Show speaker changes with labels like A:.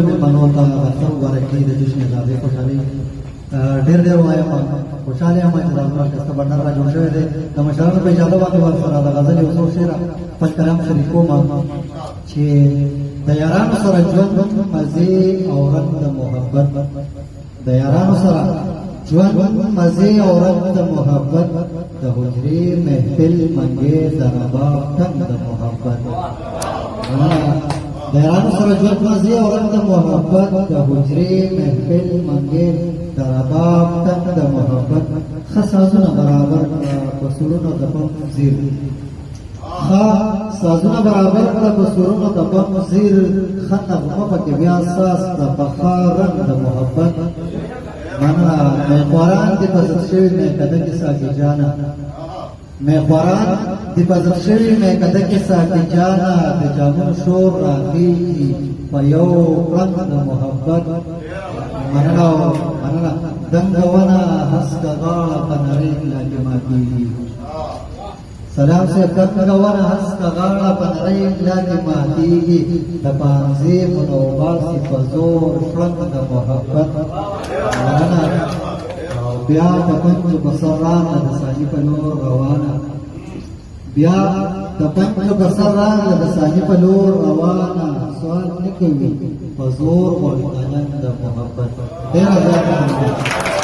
A: مېلمنو ته ښه مبارک کړي د جشن اضافي خوشحالۍ ډېر ډېر وایم خوشحاله یم چې دا زما ښایسته بنډار را جوړ شوی دی د مشرانو په اجازه باندې ورسره د غزل یو څو شعره خپل کلام شریکوم چې د یارانو سره ژوند مزې او رنګ د محبت د یارانو سره ژوند مزې او رنګ د محبت د حجرې محفل منګې د رباب ټنګ د محبت د یارانو سره ژوند مزې او رنګ د محبت د حجرې محفل منګې د رباب ټنګ د محبت ښه سازونه برابر په سرونو د بم زیر ښه سازونه برابر کړه په سرونو د بم زیر ښه نغمه پکې بیا ساز د بخار رنګ د محبت مننه میخواران دې په ضد شوي میکده کې ساقي جانه میخواران دې په ضد شوي میکده کې ساقي جانه د جامونو شور راخیږي په یو رنګ د محبت مننه مننه دنګه ونه هسکه غاړه په نړۍ کې لا جمع کېږي سلام صاحب دنګه ونه هسکه غاړه په نړۍ کې لا جمع کېږي د پانځې منوباسي په زور شرنګ د محبت مننه او بیا د پنجو په سر راغله د ساحي په لور روانه بیا د پنجو په سر راغله د ساحي په لور روانه سوال نه کوي په زور ورته د محبت ډېره زیاته